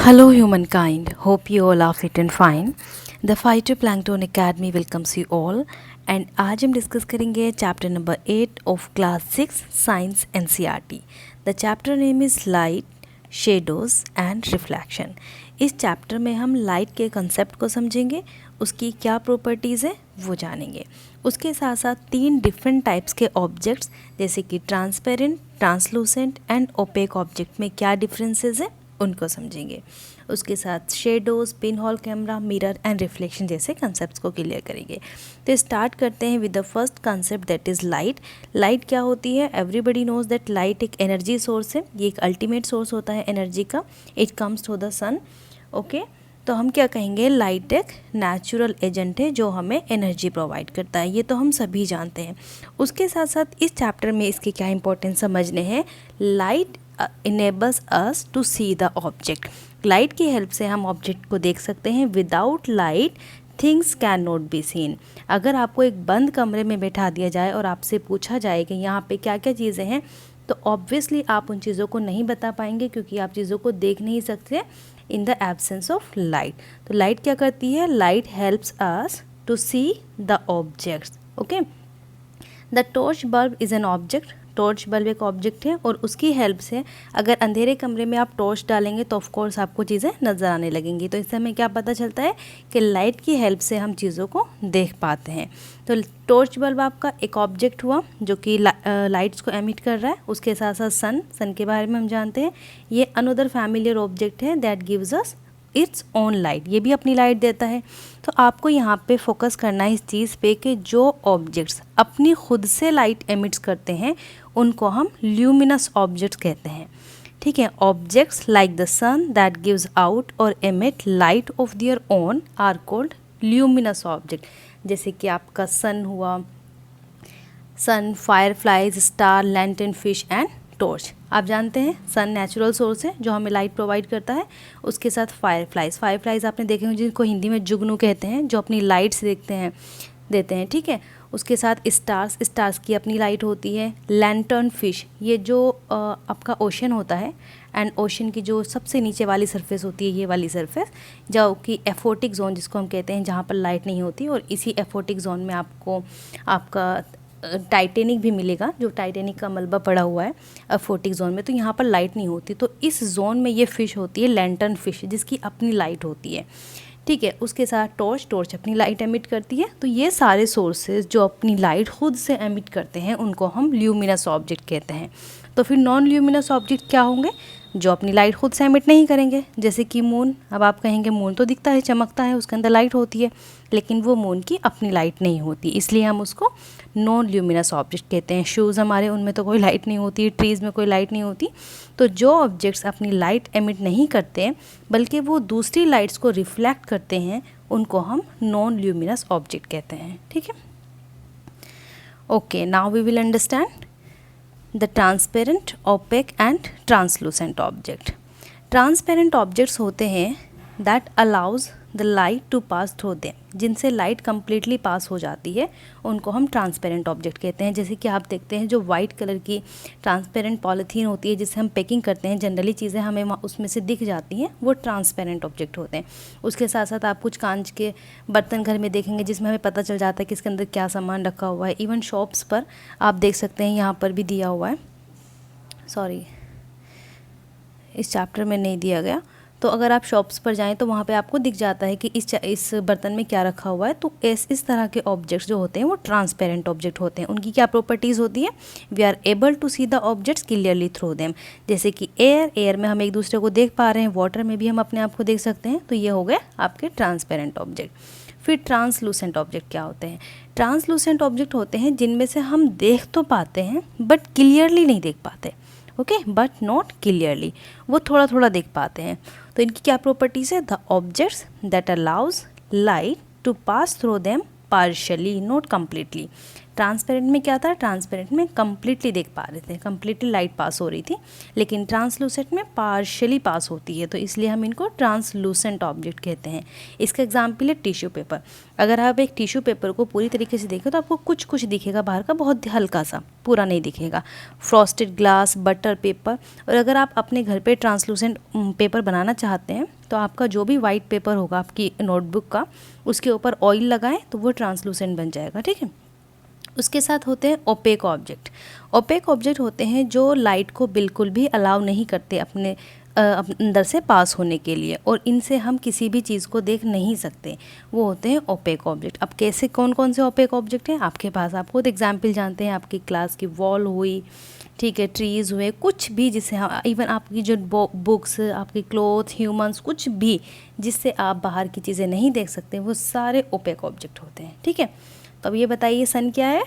Hello, humankind. Hope you all are fit and fine. The Phytoplankton Academy welcomes you all. And आज हम discuss करेंगे chapter number 8 of class 6 science NCERT. The chapter name is light, shadows and reflection. इस chapter में हम light के concept को समझेंगे, उसकी क्या प्रॉपर्टीज़ है वो जानेंगे. उसके साथ साथ 3 डिफरेंट टाइप्स के ऑब्जेक्ट्स जैसे कि transparent, translucent and opaque object में क्या डिफरेंसेस है उनको समझेंगे. उसके साथ shadows, pin hole camera, mirror and reflection जैसे कंसेप्ट्स को क्लियर करेंगे. तो स्टार्ट करते हैं with the first concept that is light. Light क्या होती है? एवरीबडी नोज दैट लाइट एक एनर्जी सोर्स है. ये एक अल्टीमेट सोर्स होता है एनर्जी का. It comes through the sun. Okay, तो हम क्या कहेंगे? लाइट एक नेचुरल एजेंट है जो हमें एनर्जी प्रोवाइड करता है. ये तो हम सभी जानते हैं. उसके साथ साथ इस चैप्टर में इसके क्या इंपॉर्टेंस समझने हैं. Light enables us to see the object. Light की हेल्प से हम ऑब्जेक्ट को देख सकते हैं. Without light things can not be seen. अगर आपको एक बंद कमरे में बैठा दिया जाए और आपसे पूछा जाए कि यहाँ पे क्या क्या चीज़ें हैं, तो ऑब्वियसली आप उन चीज़ों को नहीं बता पाएंगे क्योंकि आप चीज़ों को देख नहीं सकते in the absence of light. तो लाइट क्या करती है? Light helps us to see the objects. Okay, the torch bulb is an object. Torch bulb एक ऑब्जेक्ट है और उसकी हेल्प से अगर अंधेरे कमरे में आप टॉर्च डालेंगे तो ऑफकोर्स आपको चीज़ें नज़र आने लगेंगी. तो इससे हमें क्या पता चलता है कि लाइट की हेल्प से हम चीज़ों को देख पाते हैं. तो टॉर्च बल्ब आपका एक ऑब्जेक्ट हुआ जो कि लाइट्स को एमिट कर रहा है. उसके साथ साथ सन के बारे में हम जानते हैं. ये अनदर फैमिलियर ऑब्जेक्ट है that gives us its own light. ये भी अपनी लाइट देता है. तो आपको यहाँ पे फोकस करना है इस चीज़ पे कि जो ऑब्जेक्ट्स अपनी खुद से लाइट एमिट्स करते हैं उनको हम ल्यूमिनस ऑब्जेक्ट्स कहते हैं. ठीक है, objects like the sun that gives out और emit light of their own are called luminous object. जैसे कि आपका सन हुआ, sun, fireflies, star, lantern, fish and torch. आप जानते हैं सन नेचुरल सोर्स है जो हमें लाइट प्रोवाइड करता है. उसके साथ फायरफ्लाइज आपने देखे होंगे जिनको हिंदी में जुगनू कहते हैं, जो अपनी लाइट्स देते हैं. ठीक है, उसके साथ स्टार्स की अपनी लाइट होती है. लैंटर्न फिश, ये जो आपका ओशन होता है एंड ओशन की जो सबसे नीचे वाली सरफेस होती है, ये वाली सरफेस जो कि एफोटिक जोन जिसको हम कहते हैं, जहाँ पर लाइट नहीं होती. और इसी एफोटिक जोन में आपको आपका टाइटेनिक भी मिलेगा, जो टाइटेनिक का मलबा पड़ा हुआ है एफोटिक जोन में. तो यहाँ पर लाइट नहीं होती. तो इस जोन में ये फ़िश होती है लैंटर्न फिश, जिसकी अपनी लाइट होती है. ठीक है, उसके साथ टॉर्च अपनी लाइट एमिट करती है. तो ये सारे सोर्सेज जो अपनी लाइट खुद से एमिट करते हैं उनको हम ल्यूमिनस ऑब्जेक्ट कहते हैं. तो फिर नॉन ल्यूमिनस ऑब्जेक्ट क्या होंगे? जो अपनी लाइट खुद से एमिट नहीं करेंगे, जैसे कि मून. अब आप कहेंगे मून तो दिखता है, चमकता है, उसके अंदर लाइट होती है, लेकिन वो मून की अपनी लाइट नहीं होती, इसलिए हम उसको नॉन ल्यूमिनस ऑब्जेक्ट कहते हैं. शूज़ हमारे, उनमें तो कोई लाइट नहीं होती. ट्रीज़ में कोई लाइट नहीं होती. तो जो ऑब्जेक्ट्स अपनी लाइट एमिट नहीं करते बल्कि वो दूसरी लाइट्स को रिफ्लेक्ट करते हैं उनको हम नॉन ल्यूमिनस ऑब्जेक्ट कहते हैं. ठीक है, okay, now we will understand the transparent, opaque and translucent object. Transparent objects होते हैं that allows the light to pass through them. जिनसे लाइट कम्प्लीटली पास हो जाती है उनको हम ट्रांसपेरेंट ऑब्जेक्ट कहते हैं. जैसे कि आप देखते हैं जो वाइट कलर की ट्रांसपेरेंट पॉलीथीन होती है जिससे हम पैकिंग करते हैं, जनरली चीज़ें हमें उसमें से दिख जाती हैं, वो ट्रांसपेरेंट ऑब्जेक्ट होते हैं. उसके साथ साथ आप कुछ कांच के बर्तन घर में देखेंगे जिसमें हमें पता चल जाता है कि इसके अंदर क्या सामान रखा हुआ है. इवन शॉप्स पर आप देख सकते हैं, यहाँ पर भी दिया हुआ है, सॉरी इस चैप्टर में नहीं दिया गया. तो अगर आप शॉप्स पर जाएं तो वहाँ पे आपको दिख जाता है कि इस बर्तन में क्या रखा हुआ है. तो इस तरह के ऑब्जेक्ट्स जो होते हैं वो ट्रांसपेरेंट ऑब्जेक्ट होते हैं. उनकी क्या प्रॉपर्टीज़ होती है? We are able to see the objects clearly through them. जैसे कि एयर में हम एक दूसरे को देख पा रहे हैं, वाटर में भी हम अपने आप को देख सकते हैं. तो ये हो गए आपके ट्रांसपेरेंट ऑब्जेक्ट. फिर ट्रांसलूसेंट ऑब्जेक्ट क्या होते हैं? ट्रांसलूसेंट ऑब्जेक्ट होते हैं जिनमें से हम देख तो पाते हैं बट क्लियरली नहीं देख पाते. ओके, बट नॉट क्लियरली, वो थोड़ा थोड़ा देख पाते हैं. तो इनकी क्या प्रॉपर्टीज़ है? The objects that allows light to pass through them partially, not completely. Transparent में क्या था, ट्रांसपेरेंट में कंप्लीटली देख पा रहे थे, कंप्लीटली लाइट पास हो रही थी, लेकिन ट्रांसलूसेंट में पार्शियली पास होती है, तो इसलिए हम इनको ट्रांसलूसेंट ऑब्जेक्ट कहते हैं। इसका एग्जाम्पल है टिश्यू पेपर। अगर आप एक टिश्यू पेपर को पूरी तरीके से देखें तो आपको कुछ कुछ दिखेगा बाहर का, बहुत हल्का सा, पूरा नहीं दिखेगा। Frosted glass, butter paper. और अगर आप अपने घर पे ट्रांसलूसेंट पेपर बनाना चाहते हैं तो आपका जो भी वाइट पेपर होगा आपकी नोटबुक का, उसके ऊपर ऑयल लगाएं तो वो ट्रांसलूसेंट बन जाएगा, ठीक है। उसके साथ होते हैं ओपेक ऑब्जेक्ट। ओपेक ऑब्जेक्ट होते हैं जो लाइट को बिल्कुल भी अलाउ नहीं करते अपने अंदर से पास होने के लिए, और इनसे हम किसी भी चीज़ को देख नहीं सकते, वो होते हैं ओपेक ऑब्जेक्ट। अब कैसे, कौन कौन से ओपेक ऑब्जेक्ट हैं आपके पास, आप खुद एग्जाम्पल जानते हैं, आपकी क्लास की वॉल हुई, ठीक है, ट्रीज़ हुए, कुछ भी जिससे इवन आपकी जो बुक्स, आपकी क्लोथ, ह्यूमंस, कुछ भी जिससे आप बाहर की चीज़ें नहीं देख सकते, वो सारे ओपेक ऑब्जेक्ट होते हैं, ठीक है। तो अब ये बताइए सन क्या है।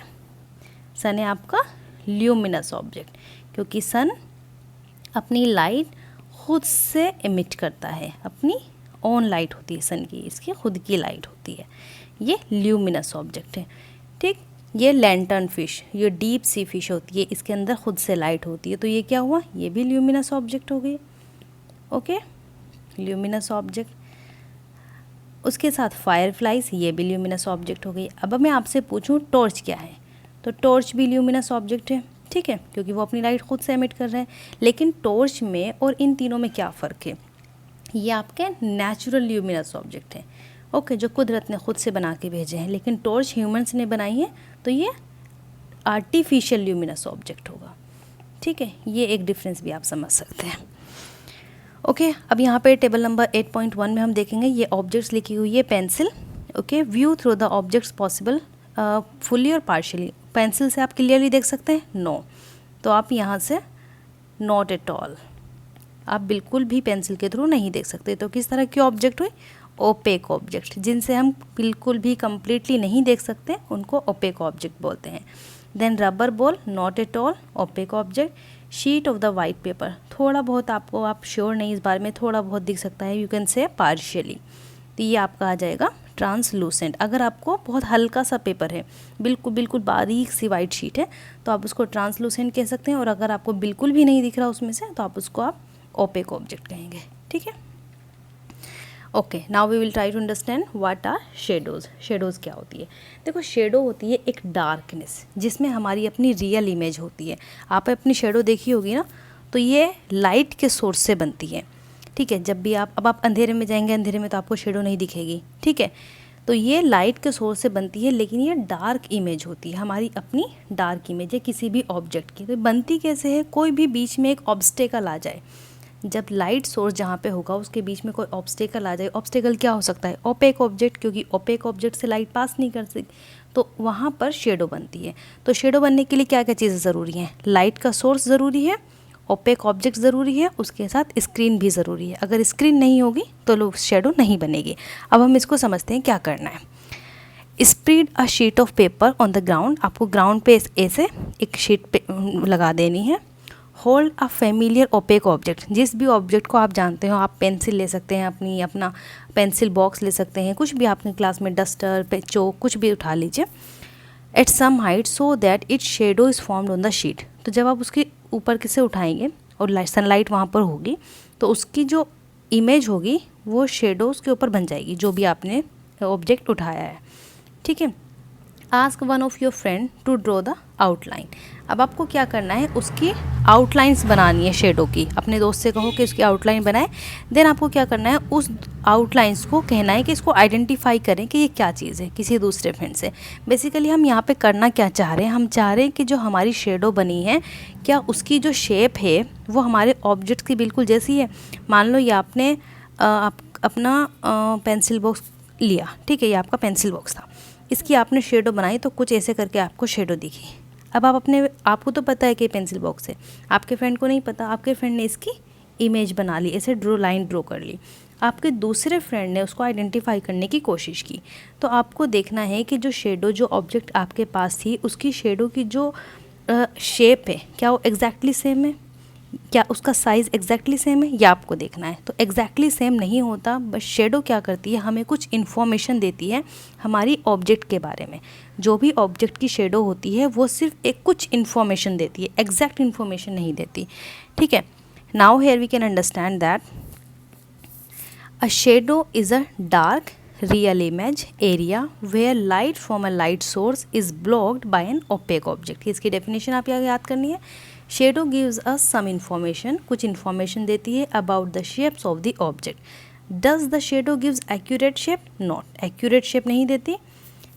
सन है आपका ल्यूमिनस ऑब्जेक्ट, क्योंकि सन अपनी लाइट खुद से एमिट करता है, अपनी ओन लाइट होती है सन की, इसकी खुद की लाइट होती है, ये ल्यूमिनस ऑब्जेक्ट है, ठीक। ये लैंटर्न फिश, ये डीप सी फिश होती है, इसके अंदर खुद से लाइट होती है, तो ये क्या हुआ, ये भी ल्यूमिनस ऑब्जेक्ट हो गई, ओके, ल्यूमिनस ऑब्जेक्ट। उसके साथ फायरफ्लाइज, ये भी ल्यूमिनस ऑब्जेक्ट हो गई। अब मैं आपसे पूछूं टॉर्च क्या है, तो टॉर्च भी ल्यूमिनस ऑब्जेक्ट है, ठीक है, क्योंकि वो अपनी लाइट खुद से एमिट कर रहे हैं। लेकिन टॉर्च में और इन तीनों में क्या फ़र्क है, ये आपके नेचुरल ल्यूमिनस ऑब्जेक्ट हैं, ओके, जो कुदरत ने खुद से बना के भेजे हैं। लेकिन टॉर्च ह्यूमंस ने बनाई है, तो ये आर्टिफिशियल ल्यूमिनस ऑब्जेक्ट होगा, ठीक है। ये एक डिफरेंस भी आप समझ सकते हैं, ओके। अब यहाँ पे टेबल नंबर 8.1 में हम देखेंगे, ये ऑब्जेक्ट्स लिखी हुई है pencil, okay. View through the objects possible fully और पार्शियली। पेंसिल से आप क्लियरली देख सकते हैं, नो, तो आप यहाँ से नॉट एट ऑल, आप बिल्कुल भी पेंसिल के थ्रू नहीं देख सकते। तो किस तरह के ऑब्जेक्ट हुए, ओपेक ऑब्जेक्ट, जिनसे हम बिल्कुल भी कंप्लीटली नहीं देख सकते, उनको ओपेक ऑब्जेक्ट बोलते हैं। Then rubber ball, not at all, opaque object. Sheet of the white paper, थोड़ा बहुत आपको, आप श्योर नहीं इस बारे में, थोड़ा बहुत दिख सकता है, यू कैन से पार्शियली, तो ये आपका आ जाएगा ट्रांसलूसेंट। अगर आपको बहुत हल्का सा पेपर है, बिल्कुल बिल्कुल बारीक सी वाइट शीट है, तो आप उसको ट्रांसलूसेंट कह सकते हैं, और अगर आपको बिल्कुल भी नहीं दिख रहा उसमें से, तो आप उसको आप ओपेक ऑब्जेक्ट कहेंगे, ठीक है। Okay, now we will try to understand what are shadows. Shadows क्या होती है, देखो शेडो होती है एक डार्कनेस जिसमें हमारी अपनी रियल इमेज होती है। आप अपनी शेडो देखी होगी ना, तो ये लाइट के सोर्स से बनती है, ठीक है। जब भी अब आप अंधेरे में जाएंगे, अंधेरे में तो आपको शेडो नहीं दिखेगी, ठीक है, तो ये लाइट के सोर्स से बनती है, लेकिन ये डार्क इमेज होती है, हमारी अपनी डार्क इमेज है किसी भी ऑब्जेक्ट की। तो बनती कैसे है, कोई भी बीच में एक ऑब्स्टेकल आ जाए, जब लाइट सोर्स जहाँ पे होगा उसके बीच में कोई ऑब्स्टेकल आ जाए। ऑब्स्टेकल क्या हो सकता है, ओपेक ऑब्जेक्ट, क्योंकि ओपेक ऑब्जेक्ट से लाइट पास नहीं कर सकती, तो वहाँ पर शेडो बनती है। तो शेडो बनने के लिए क्या क्या चीज़ें ज़रूरी हैं, लाइट का सोर्स ज़रूरी है, ओपेक ऑब्जेक्ट ज़रूरी है, उसके साथ स्क्रीन भी ज़रूरी है। अगर स्क्रीन नहीं होगी तो लोग शेडो नहीं बनेगी। अब हम इसको समझते हैं क्या करना है। Spread a sheet of paper on the ground, आपको ग्राउंड पे ऐसे एक शीट पे लगा देनी है। Hold a familiar opaque object, जिस भी ऑब्जेक्ट को आप जानते हो, आप पेंसिल ले सकते हैं, अपना पेंसिल बॉक्स ले सकते हैं, कुछ भी आपने क्लास में डस्टर, चौक, कुछ भी उठा लीजिए, at some height so that it shadow is formed on the sheet. तो जब आप उसके ऊपर किसे उठाएंगे और सनलाइट वहाँ पर होगी, तो उसकी जो इमेज होगी वो शेडोज़ के ऊपर बन जाएगी, जो भी आपने ऑब्जेक्ट उठाया है, ठीक है। Ask one of your friend to draw the outline. अब आपको क्या करना है, उसकी आउटलाइंस बनानी है शेडो की। अपने दोस्त से कहो कि उसकी आउटलाइन बनाए। देन आपको क्या करना है, उस आउटलाइंस को कहना है कि इसको आइडेंटिफाई करें कि ये क्या चीज़ है, किसी दूसरे फ्रेंड से। बेसिकली हम यहाँ पे करना क्या चाह रहे हैं, हम चाह रहे हैं कि जो हमारी शेडो बनी है, क्या उसकी जो शेप है वो हमारे ऑब्जेक्ट की बिल्कुल जैसी है। मान लो ये आपने अपना पेंसिल बॉक्स लिया, ठीक है, ये आपका पेंसिल बॉक्स था, इसकी आपने शेडो बनाई, तो कुछ ऐसे करके आपको शेडो दिखी। अब आपको तो पता है कि पेंसिल बॉक्स है, आपके फ्रेंड को नहीं पता, आपके फ्रेंड ने इसकी इमेज बना ली, ऐसे लाइन ड्रॉ कर ली। आपके दूसरे फ्रेंड ने उसको आइडेंटिफाई करने की कोशिश की। तो आपको देखना है कि जो शेडो, जो ऑब्जेक्ट आपके पास थी, उसकी शेडो की जो शेप है, क्या वो एग्जैक्टली सेम है। क्या उसका साइज़ एग्जैक्टली सेम है, या आपको देखना है। तो एग्जैक्टली सेम नहीं होता, बस शेडो क्या करती है, हमें कुछ इन्फॉर्मेशन देती है हमारी ऑब्जेक्ट के बारे में। जो भी ऑब्जेक्ट की शेडो होती है वो सिर्फ एक कुछ इन्फॉर्मेशन देती है, एग्जैक्ट इन्फॉर्मेशन नहीं देती, ठीक है। Now here we can understand that a shadow is a dark real image area where light from a light source is blocked by an opaque object। इसकी डेफिनेशन आप याद करनी है। Shadow gives us some information, कुछ information देती है about the shapes of the object. Does the shadow gives accurate shape, not, accurate shape नहीं देती,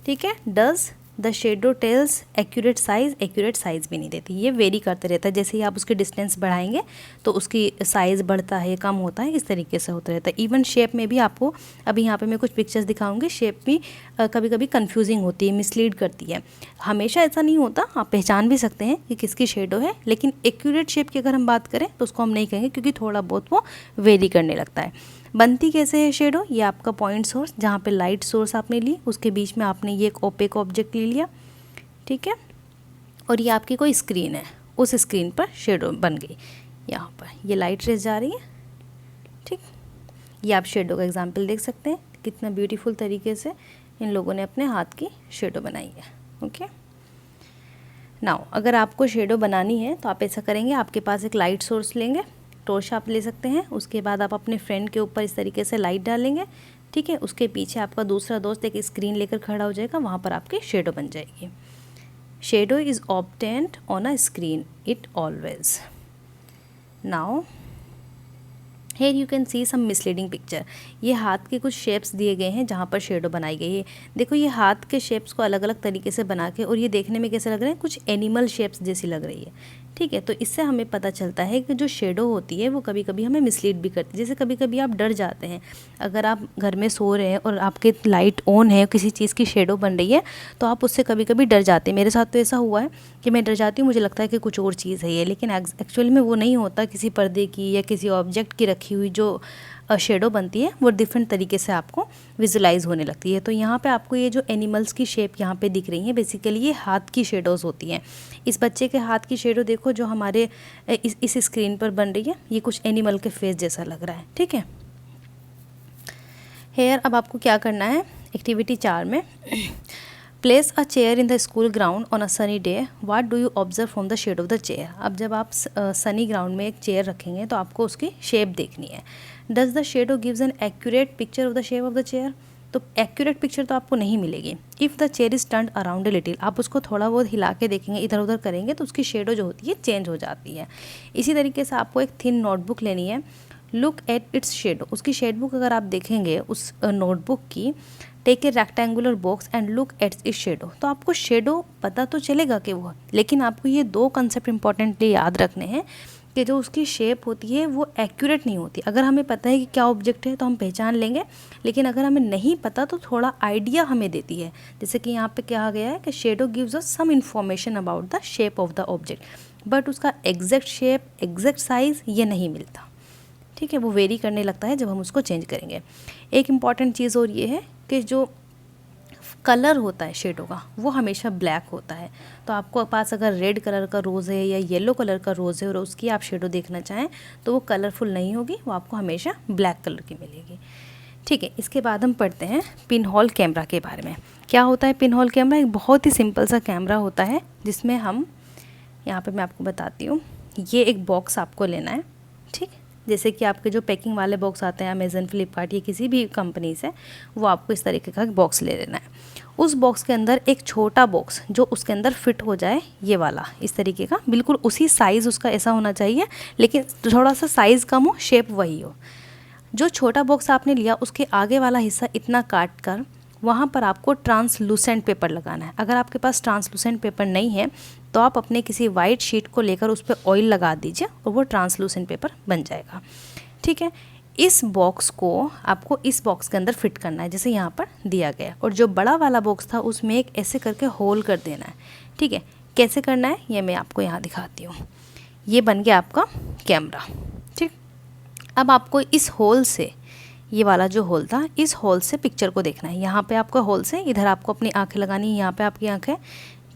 ठीक है। Does the shadow tells accurate size भी नहीं देती, ये वेरी करते रहता है। जैसे ही आप उसकी डिस्टेंस बढ़ाएंगे तो उसकी साइज़ बढ़ता है, कम होता है, इस तरीके से होता रहता है। इवन शेप में भी आपको, अभी यहाँ पे मैं कुछ पिक्चर्स दिखाऊंगी, शेप भी कभी कभी कंफ्यूजिंग होती है, मिसलीड करती है। हमेशा ऐसा नहीं होता, आप पहचान भी सकते हैं कि किसकी शेडो है, लेकिन एक्यूरेट शेप की अगर हम बात करें तो उसको हम नहीं कहेंगे, क्योंकि थोड़ा बहुत वो वेरी करने लगता है। बनती कैसे है शेडो, ये आपका पॉइंट सोर्स, जहाँ पे लाइट सोर्स आपने ली, उसके बीच में आपने ये एक ओपेक ऑब्जेक्ट ले लिया, ठीक है, और ये आपकी कोई स्क्रीन है, उस स्क्रीन पर शेडो बन गई। यहाँ पर ये लाइट रेस जा रही है, ठीक। ये आप शेडो का एग्जांपल देख सकते हैं, कितना ब्यूटीफुल तरीके से इन लोगों ने अपने हाथ की शेडो बनाई है, ओके। नाउ अगर आपको शेडो बनानी है तो आप ऐसा करेंगे, आपके पास एक लाइट सोर्स लेंगे, टॉर्च आप ले सकते हैं, उसके बाद आप अपने फ्रेंड के ऊपर इस तरीके से लाइट डालेंगे, ठीक है। उसके पीछे आपका दूसरा दोस्त एक स्क्रीन लेकर खड़ा हो जाएगा, वहाँ पर आपकी शेडो बन जाएगी। Shadow is obtained on a screen, it always. Now here you can see some misleading picture. ये हाथ के कुछ शेप्स दिए गए हैं जहाँ पर शेडो बनाई गई है। देखो ये हाथ के शेप्स को अलग अलग तरीके से बना के, और ये देखने में कैसे लग रहे हैं, कुछ एनिमल शेप्स जैसी लग रही है, ठीक है। तो इससे हमें पता चलता है कि जो शेडो होती है वो कभी कभी हमें मिसलीड भी करती है। जैसे कभी कभी आप डर जाते हैं, अगर आप घर में सो रहे हैं और आपके लाइट ऑन है, किसी चीज़ की शेडो बन रही है, तो आप उससे कभी कभी डर जाते हैं। मेरे साथ तो ऐसा हुआ है कि मैं डर जाती हूँ, मुझे लगता है कि कुछ और चीज़ है ये, लेकिन एक्चुअली में वो नहीं होता। किसी पर्दे की या किसी ऑब्जेक्ट की रखी हुई जो शेडो बनती है वो डिफरेंट तरीके से आपको विजुलाइज होने लगती है। तो यहाँ पे आपको ये जो एनिमल्स की शेप यहाँ पे दिख रही हैं, बेसिकली ये हाथ की शेडोज़ होती हैं। इस बच्चे के हाथ की शेडो देखो जो हमारे इस स्क्रीन पर बन रही है, ये कुछ एनिमल के फेस जैसा लग रहा है, ठीक है। हेयर अब आपको क्या करना है, एक्टिविटी 4 में place a chair in the school ground on a sunny day, what do you observe from the shade of the chair. अब जब आप सनी ग्राउंड में एक चेयर रखेंगे तो आपको उसकी शेप देखनी है। Does the shadow gives an accurate picture of the shape of the chair. तो एक्यूरेट पिक्चर तो आपको नहीं मिलेगी। If the chair is turned around a little, आप उसको थोड़ा बहुत हिला के देखेंगे, इधर उधर करेंगे तो उसकी शेडो जो होती है चेंज हो जाती है। इसी तरीके से आपको एक थिन नोटबुक लेनी है, लुक एट इट्स शेडो। उसकी शेड बुक अगर आप देखेंगे उस नोटबुक की, take a rectangular box and look at its shadow. तो आपको शेडो पता तो चलेगा कि वो, लेकिन आपको ये 2 कंसेप्ट इंपॉर्टेंटली याद रखने हैं कि जो उसकी शेप होती है वो एक्यूरेट नहीं होती। अगर हमें पता है कि क्या ऑब्जेक्ट है तो हम पहचान लेंगे, लेकिन अगर हमें नहीं पता तो थोड़ा आइडिया हमें देती है। जैसे कि यहाँ पे कहा गया है कि shadow gives us some information about the shape of the object, but उसका एग्जैक्ट शेप, एग्जैक्ट साइज़ ये नहीं मिलता, ठीक है। वो वेरी करने लगता है जब हम उसको चेंज करेंगे। एक इम्पॉर्टेंट चीज़ और ये है कि जो कलर होता है शेडो का वो हमेशा ब्लैक होता है। तो आपको पास अगर रेड कलर का रोज़ है या येलो कलर का रोज़ है और उसकी आप शेडो देखना चाहें तो वो कलरफुल नहीं होगी, वो आपको हमेशा ब्लैक कलर की मिलेगी, ठीक है। इसके बाद हम पढ़ते हैं पिन होल कैमरा के बारे में। क्या होता है पिन होल कैमरा? एक बहुत ही सिंपल सा कैमरा होता है जिसमें हम, यहाँ पे मैं आपको बताती हूँ, ये एक बॉक्स आपको लेना है, ठीक। जैसे कि आपके जो पैकिंग वाले बॉक्स आते हैं अमेज़न, फ्लिपकार्ट या किसी भी कंपनी से, वो आपको इस तरीके का बॉक्स ले लेना है। उस बॉक्स के अंदर एक छोटा बॉक्स जो उसके अंदर फिट हो जाए, ये वाला इस तरीके का, बिल्कुल उसी साइज़ उसका ऐसा होना चाहिए, लेकिन थोड़ा सा साइज़ कम हो, शेप वही हो। जो छोटा बॉक्स आपने लिया उसके आगे वाला हिस्सा इतना काट कर वहाँ पर आपको ट्रांसलूसेंट पेपर लगाना है। अगर आपके पास ट्रांसलूसेंट पेपर नहीं है तो आप अपने किसी वाइट शीट को लेकर उस पर ऑयल लगा दीजिए और वो ट्रांसलूसेंट पेपर बन जाएगा, ठीक है। इस बॉक्स को आपको इस बॉक्स के अंदर फिट करना है जैसे यहाँ पर दिया गया, और जो बड़ा वाला बॉक्स था उसमें एक ऐसे करके होल कर देना है, ठीक है। कैसे करना है ये मैं आपको यहाँ दिखाती हूँ। ये बन गया आपका कैमरा, ठीक। अब आपको इस होल से, ये वाला जो होल था, इस होल से पिक्चर को देखना है। यहाँ पे आपका होल से, इधर आपको अपनी आंखें लगानी है, यहाँ पे आपकी आंखें,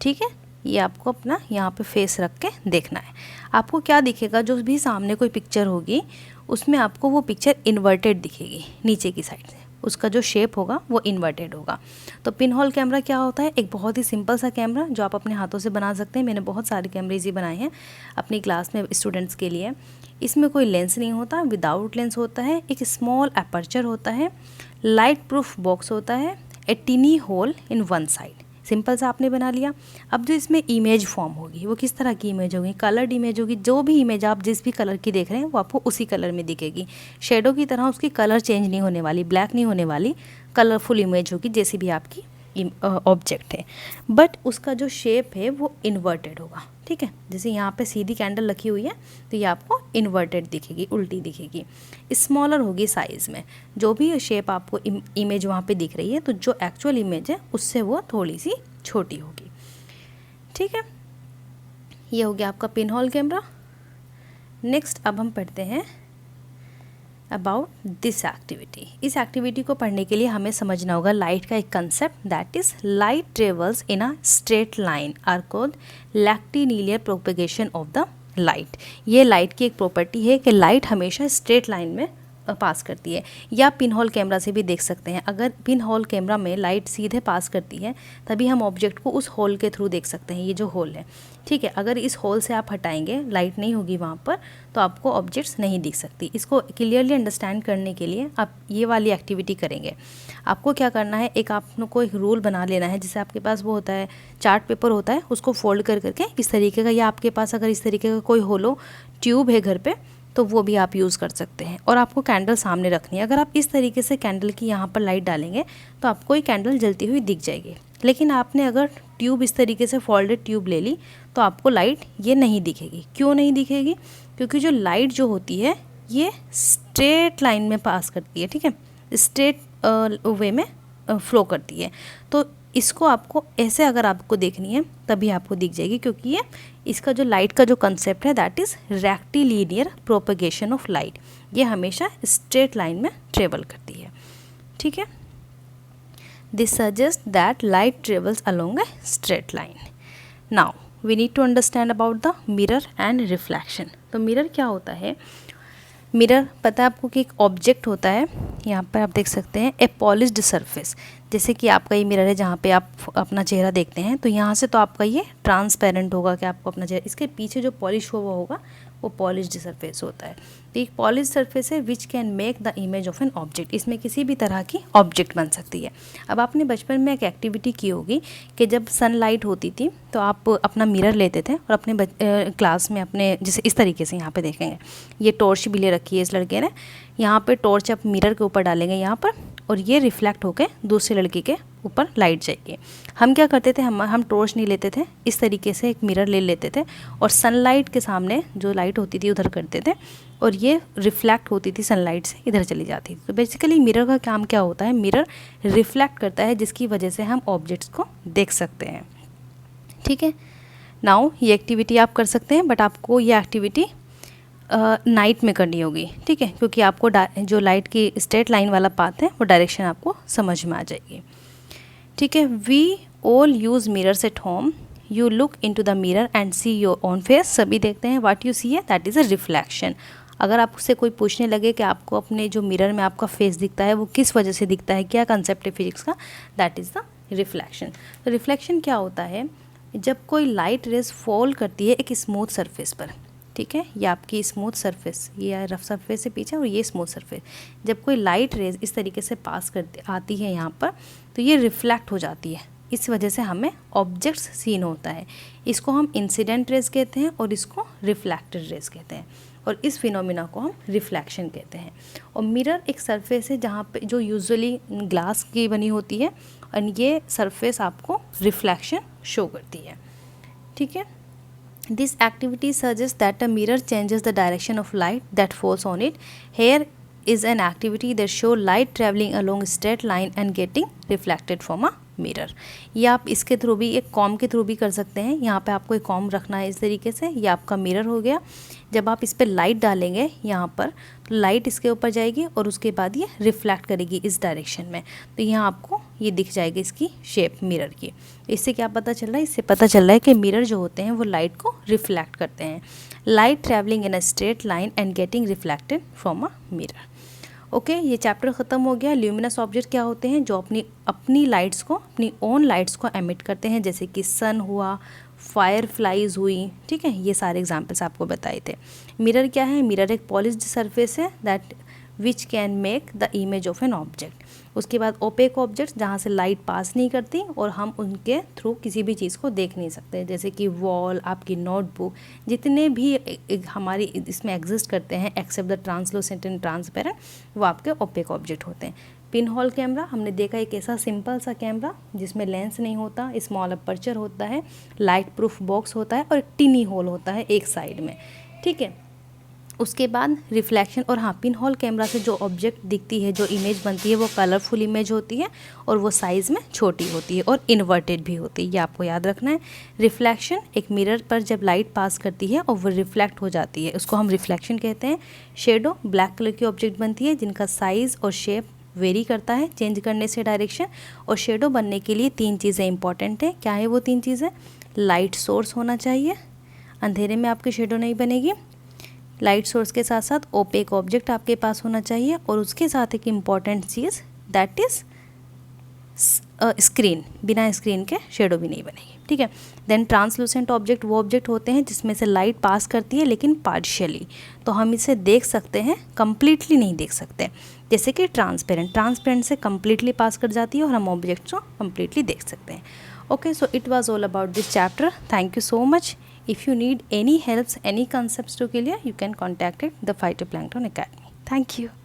ठीक है। ये आपको अपना यहाँ पे फेस रख के देखना है। आपको क्या दिखेगा, जो भी सामने कोई पिक्चर होगी उसमें आपको वो पिक्चर इन्वर्टेड दिखेगी नीचे की साइड से, उसका जो शेप होगा वो इन्वर्टेड होगा। तो पिन होल कैमरा क्या होता है, एक बहुत ही सिंपल सा कैमरा जो आप अपने हाथों से बना सकते हैं। मैंने बहुत सारे कैमरेज ही बनाए हैं अपनी क्लास में स्टूडेंट्स के लिए। इसमें कोई लेंस नहीं होता, विदाउट लेंस होता है, एक स्मॉल अपर्चर होता है, लाइट प्रूफ बॉक्स होता है, a tiny hole in one side. Simple सा आपने बना लिया। अब जो इसमें इमेज फॉर्म होगी वो किस तरह की इमेज होगी, कलर्ड इमेज होगी। जो भी इमेज आप जिस भी कलर की देख रहे हैं वो आपको उसी कलर में दिखेगी। शेडो की तरह उसकी कलर चेंज नहीं होने वाली, ब्लैक नहीं होने वाली, कलरफुल इमेज होगी जैसी भी आपकी ऑब्जेक्ट है। बट उसका जो शेप है वो इन्वर्टेड होगा, ठीक है। जैसे यहाँ पे सीधी कैंडल रखी हुई है तो ये आपको इन्वर्टेड दिखेगी, उल्टी दिखेगी। स्मॉलर होगी साइज़ में, जो भी शेप आपको इमेज वहाँ पे दिख रही है तो जो एक्चुअल इमेज है उससे वो थोड़ी सी छोटी होगी, ठीक है। ये हो गया आपका पिन होल कैमरा। नेक्स्ट अब हम पढ़ते हैं अबाउट दिस एक्टिविटी। इस एक्टिविटी को पढ़ने के लिए हमें समझना होगा लाइट का एक concept, that is light travels in a straight line are called rectilinear propagation of the light. ये लाइट की एक प्रॉपर्टी है कि लाइट हमेशा स्ट्रेट लाइन में पास करती है। या पिन होल कैमरा से भी देख सकते हैं, अगर पिन होल कैमरा में लाइट सीधे पास करती है तभी हम ऑब्जेक्ट को उस होल के थ्रू देख सकते हैं। ये जो होल है, ठीक है, अगर इस होल से आप हटाएंगे, लाइट नहीं होगी वहाँ पर, तो आपको ऑब्जेक्ट्स नहीं दिख सकती। इसको क्लियरली अंडरस्टैंड करने के लिए आप ये वाली एक्टिविटी करेंगे। आपको क्या करना है, एक आपको एक रूल बना लेना है। जैसे आपके पास वो होता है चार्ट पेपर होता है, उसको फोल्ड कर करके इस तरीके का, या आपके पास अगर इस तरीके का कोई होलो ट्यूब है घर पे तो वो भी आप यूज़ कर सकते हैं। और आपको कैंडल सामने रखनी है। अगर आप इस तरीके से कैंडल की यहाँ पर लाइट डालेंगे तो आपको ये कैंडल जलती हुई दिख जाएगी। लेकिन आपने अगर ट्यूब इस तरीके से फोल्डेड ट्यूब ले ली तो आपको लाइट ये नहीं दिखेगी। क्यों नहीं दिखेगी? क्योंकि जो लाइट जो होती है ये स्ट्रेट लाइन में पास करती है, ठीक है, स्ट्रेट वे में फ्लो करती है। तो इसको आपको ऐसे अगर आपको देखनी है तभी आपको दिख जाएगी, क्योंकि ये इसका जो लाइट का जो कंसेप्ट है that is rectilinear propagation of light. ये हमेशा स्ट्रेट लाइन में ट्रेवल करती है, ठीक है। This suggest that light travels along a straight line. Now we need to understand about the mirror and reflection. तो मिरर क्या होता है? मिरर पता है आपको कि एक ऑब्जेक्ट होता है, यहाँ पर आप देख सकते हैं ए पॉलिश्ड सरफेस। जैसे कि आपका ये मिरर है जहाँ पे आप अपना चेहरा देखते हैं, तो यहाँ से तो आपका ये ट्रांसपेरेंट होगा कि आपको अपना चेहरा, इसके पीछे जो पॉलिश हुआ होगा वो पॉलिश्ड सरफेस होता है। तो एक पॉलिश सरफेस है which can make the image of an object. इसमें किसी भी तरह की ऑब्जेक्ट बन सकती है। अब आपने बचपन में एक एक्टिविटी की होगी कि जब सनलाइट होती थी तो आप अपना मिरर लेते थे और अपने क्लास में अपने, जैसे इस तरीके से यहाँ पे देखेंगे, ये टॉर्च भी ले रखी है इस लड़के ने। यहाँ पे टॉर्च आप मिरर के ऊपर डालेंगे यहाँ पर, और ये रिफ्लेक्ट होकर दूसरे लड़के के ऊपर लाइट जाएगी। हम क्या करते थे, हम टॉर्च नहीं लेते थे, इस तरीके से एक मिरर ले लेते थे और सनलाइट के सामने जो लाइट होती थी उधर करते थे, और ये रिफ्लेक्ट होती थी सनलाइट से इधर चली जाती थी। तो बेसिकली मिरर का काम क्या होता है, मिरर रिफ्लेक्ट करता है जिसकी वजह से हम ऑब्जेक्ट्स को देख सकते हैं, ठीक है। नाउ ये एक्टिविटी आप कर सकते हैं, बट आपको ये एक्टिविटी नाइट में करनी होगी, ठीक है, क्योंकि आपको जो लाइट की स्ट्रेट लाइन वाला पाथ है वो डायरेक्शन आपको समझ में आ जाएगी, ठीक है। We all use mirrors at home. You look in to the mirror and see your own face. सभी देखते हैं, व्हाट यू सी है दैट इज़ अ रिफ्लेक्शन। अगर आपसे कोई पूछने लगे कि आपको अपने जो मिरर में आपका फेस दिखता है वो किस वजह से दिखता है, क्या कंसेप्ट है फिजिक्स का, दैट इज़ द रिफ्लेक्शन। तो रिफ्लेक्शन क्या होता है? जब कोई लाइट रेज फॉल करती है एक स्मूथ सरफेस पर, ठीक है, ये आपकी स्मूथ सरफेस, ये रफ सरफेस है पीछे और ये स्मूथ सरफेस, जब कोई लाइट रेज इस तरीके से पास करती आती है यहाँ पर तो ये रिफ्लेक्ट हो जाती है। इस वजह से हमें ऑब्जेक्ट्स सीन होता है। इसको हम इंसिडेंट रेज कहते हैं और इसको रिफ्लेक्टेड रेज कहते हैं, और इस फिनोमिना को हम रिफ्लेक्शन कहते हैं। और मिरर एक सरफेस है जहाँ पे जो यूजुअली ग्लास की बनी होती है, और ये सरफेस आपको रिफ्लेक्शन शो करती है, ठीक है। This activity suggests that a mirror changes the direction of light that falls on it. Here is an activity that shows light traveling along a straight line and getting reflected from a mirror. ये आप इसके through भी, एक com के through भी कर सकते हैं। यहाँ पे आपको एक कॉम रखना है इस तरीके से, ये आपका मिरर हो गया। जब आप इस पर लाइट डालेंगे यहाँ पर, तो लाइट इसके ऊपर जाएगी और उसके बाद ये रिफ्लेक्ट करेगी इस डायरेक्शन में, तो यहाँ आपको ये दिख जाएगी इसकी शेप मिरर की। इससे क्या पता चल रहा है? इससे पता चल रहा है कि मिरर जो होते हैं वो लाइट को रिफ्लेक्ट करते हैं। Light travelling in a straight line and getting reflected from a mirror. Okay, ये चैप्टर ख़त्म हो गया। ल्यूमिनस ऑब्जेक्ट क्या होते हैं? जो अपनी लाइट्स को, अपनी ओन लाइट्स को एमिट करते हैं, जैसे कि सन हुआ, फायर फ्लाइज हुई, ठीक है, ये सारे एग्जांपल्स आपको बताए थे। मिरर क्या है? मिरर एक पॉलिश्ड सरफेस है that which can make the image of an object. उसके बाद ओपेक ऑब्जेक्ट, जहाँ से लाइट पास नहीं करती और हम उनके थ्रू किसी भी चीज़ को देख नहीं सकते, जैसे कि वॉल, आपकी नोटबुक, जितने भी हमारी इसमें एग्जिस्ट करते हैं except the translucent and transparent, वो आपके ओपेक ऑब्जेक्ट होते हैं। पिन होल कैमरा हमने देखा, एक ऐसा सिंपल सा कैमरा जिसमें लेंस नहीं होता, स्मॉल अपर्चर होता है, लाइट प्रूफ बॉक्स होता है और टिनी होल होता है एक साइड में, ठीक है। उसके बाद रिफ्लेक्शन, और हाँ, पिन होल कैमरा से जो ऑब्जेक्ट दिखती है, जो इमेज बनती है, वो कलरफुल इमेज होती है और वो साइज़ में छोटी होती है और इन्वर्टेड भी होती है, ये आपको याद रखना है। रिफ्लेक्शन, एक मिरर पर जब लाइट पास करती है और वो रिफ्लेक्ट हो जाती है, उसको हम रिफ्लेक्शन कहते हैं। शेडो, ब्लैक कलर की ऑब्जेक्ट बनती है जिनका साइज़ और शेप वेरी करता है चेंज करने से डायरेक्शन। और शेडो बनने के लिए 3 चीज़ें इंपॉर्टेंट हैं। क्या है वो 3 चीज़ें? लाइट सोर्स होना चाहिए, अंधेरे में आपकी शेडो नहीं बनेगी। लाइट सोर्स के साथ साथ ओपेक ऑब्जेक्ट आपके पास होना चाहिए, और उसके साथ एक important cheese that is screen. बिना स्क्रीन के शेडो भी नहीं बनेगी, ठीक है। देन ट्रांसलूसेंट ऑब्जेक्ट वो ऑब्जेक्ट होते हैं जिसमें से लाइट पास करती है लेकिन पार्शियली, तो हम इसे देख सकते हैं, कंप्लीटली नहीं देख सकते। जैसे कि ट्रांसपेरेंट से कंप्लीटली पास कर जाती है और हम ऑब्जेक्ट को कंप्लीटली देख सकते हैं। Okay, so it was all about this chapter. Thank you so much. If you need any helps, any concepts to clear, you can contact the Phytoplankton Academy. Thank you.